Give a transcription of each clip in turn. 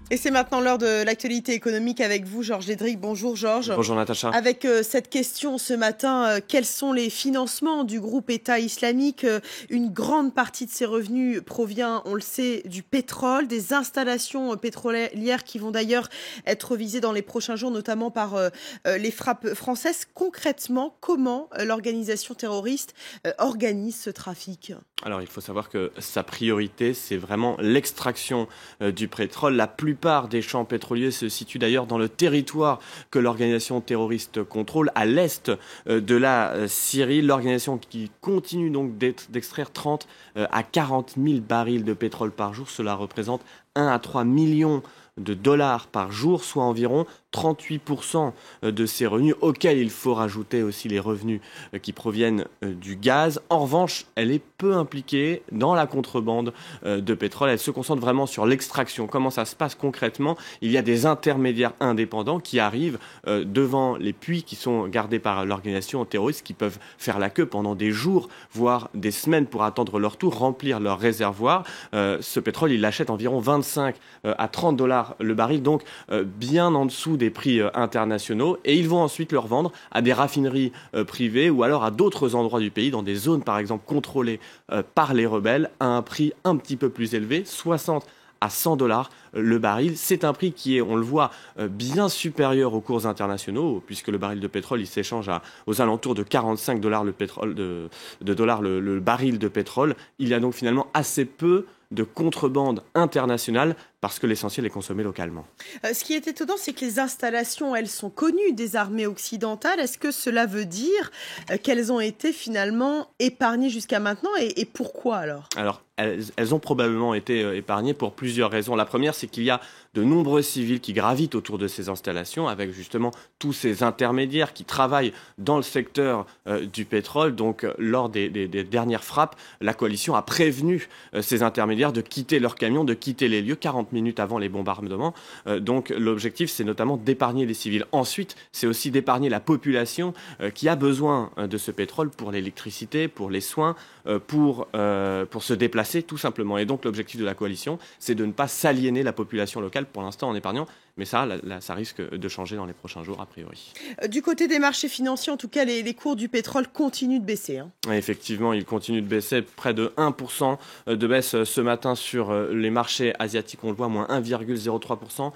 Et c'est maintenant l'heure de l'actualité économique avec vous, Georges Lédric. Bonjour Georges. Bonjour Natacha. Avec cette question ce matin, quels sont les financements du groupe État islamique? Une grande partie de ses revenus provient, on le sait, du pétrole, des installations pétrolières qui vont d'ailleurs être visées dans les prochains jours, notamment par les frappes françaises. Concrètement, comment l'organisation terroriste organise ce trafic? Alors il faut savoir que sa priorité, c'est vraiment l'extraction du pétrole. La plupart des champs pétroliers se situent d'ailleurs dans le territoire que l'organisation terroriste contrôle, à l'est de la Syrie. L'organisation qui continue donc d'extraire 30 à 40 000 barils de pétrole par jour. Cela représente 1 à 3 millions de dollars par jour, soit environ 38% de ses revenus, auxquels il faut rajouter aussi les revenus qui proviennent du gaz. En revanche, elle est peu impliquée dans la contrebande de pétrole. Elle se concentre vraiment sur l'extraction. Comment ça se passe concrètement? Il y a des intermédiaires indépendants qui arrivent devant les puits qui sont gardés par l'organisation terroriste, qui peuvent faire la queue pendant des jours, voire des semaines pour attendre leur tour, remplir leur réservoir. Ce pétrole, il l'achète environ 25 à 30 dollars le baril, donc bien en dessous des prix internationaux, et ils vont ensuite le revendre à des raffineries privées ou alors à d'autres endroits du pays, dans des zones par exemple contrôlées par les rebelles, à un prix un petit peu plus élevé, 60 à 100 dollars le baril. C'est un prix qui est, on le voit, bien supérieur aux cours internationaux, puisque le baril de pétrole, il s'échange aux alentours de 45 dollars le baril de pétrole. Il y a donc finalement assez peu de contrebande internationale parce que l'essentiel est consommé localement. Ce qui est étonnant, c'est que les installations, elles sont connues des armées occidentales. Est-ce que cela veut dire qu'elles ont été finalement épargnées jusqu'à maintenant et pourquoi alors? Alors, elles ont probablement été épargnées pour plusieurs raisons. La première, c'est qu'il y a de nombreux civils qui gravitent autour de ces installations, avec justement tous ces intermédiaires qui travaillent dans le secteur du pétrole. Donc, lors des dernières frappes, la coalition a prévenu ces intermédiaires de quitter leurs camions, de quitter les lieux 40 minutes avant les bombardements. Donc, l'objectif, c'est notamment d'épargner les civils. Ensuite, c'est aussi d'épargner la population qui a besoin de ce pétrole pour l'électricité, pour les soins, pour se déplacer tout simplement. Et donc l'objectif de la coalition, c'est de ne pas s'aliéner la population locale pour l'instant en épargnant, mais ça risque de changer dans les prochains jours a priori. Du côté des marchés financiers, en tout cas, les cours du pétrole continuent de baisser. Effectivement, ils continuent de baisser, près de 1% de baisse ce matin sur les marchés asiatiques. On le voit, moins 1,03%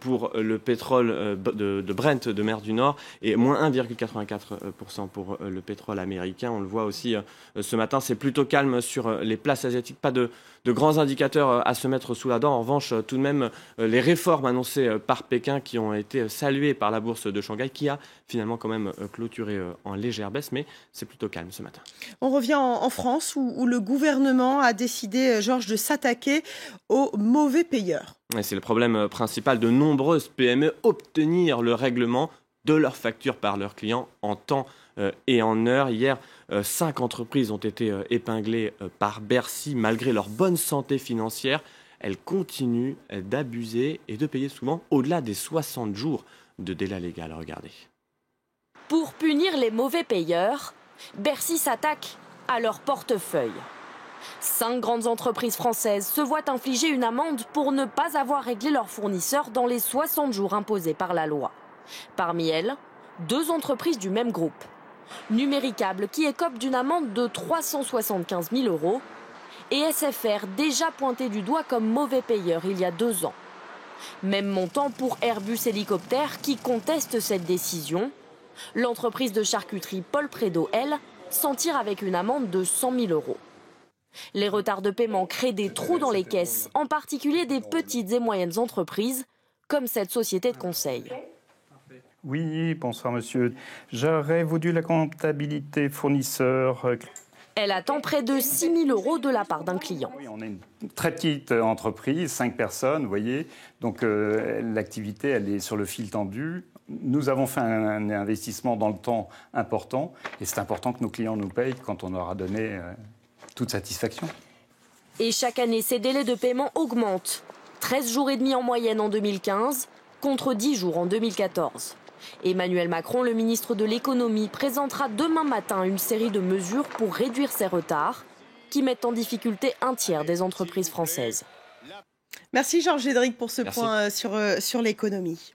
pour le pétrole de Brent de mer du Nord et moins 1,84% pour le pétrole américain. On le voit aussi ce matin, c'est plutôt calme sur les places asiatiques. Pas de grands indicateurs à se mettre sous la dent. En revanche, tout de même, les réformes annoncées par Pékin qui ont été saluées par la bourse de Shanghai, qui a finalement quand même clôturé en légère baisse, mais c'est plutôt calme ce matin. On revient en France où le gouvernement a décidé, Georges, de s'attaquer aux mauvais payeurs. Et c'est le problème principal de nombreuses PME, obtenir le règlement de leurs factures par leurs clients en temps et en heure. Hier, 5 entreprises ont été épinglées par Bercy malgré leur bonne santé financière. Elles continuent d'abuser et de payer souvent au-delà des 60 jours de délai légal. Regardez. Pour punir les mauvais payeurs, Bercy s'attaque à leur portefeuille. 5 grandes entreprises françaises se voient infliger une amende pour ne pas avoir réglé leurs fournisseurs dans les 60 jours imposés par la loi. Parmi elles, 2 entreprises du même groupe. Numéricable qui écope d'une amende de 375 000 € et SFR déjà pointé du doigt comme mauvais payeur il y a 2 ans. Même montant pour Airbus Hélicoptère qui conteste cette décision. L'entreprise de charcuterie Paul Prédo, elle, s'en tire avec une amende de 100 000 €. Les retards de paiement créent des trous dans les caisses, en particulier des petites et moyennes entreprises, comme cette société de conseil. Oui, bonsoir monsieur. J'aurais voulu la comptabilité fournisseur. Elle attend près de 6 000 € de la part d'un client. Oui, on est une très petite entreprise, 5 personnes, vous voyez. Donc l'activité, elle est sur le fil tendu. Nous avons fait un investissement dans le temps important. Et c'est important que nos clients nous payent quand on aura donné toute satisfaction. Et chaque année, ces délais de paiement augmentent. 13 jours et demi en moyenne en 2015, contre 10 jours en 2014. Emmanuel Macron, le ministre de l'économie, présentera demain matin une série de mesures pour réduire ces retards qui mettent en difficulté un tiers des entreprises françaises. Merci Georges Hédric pour ce Merci. point sur l'économie.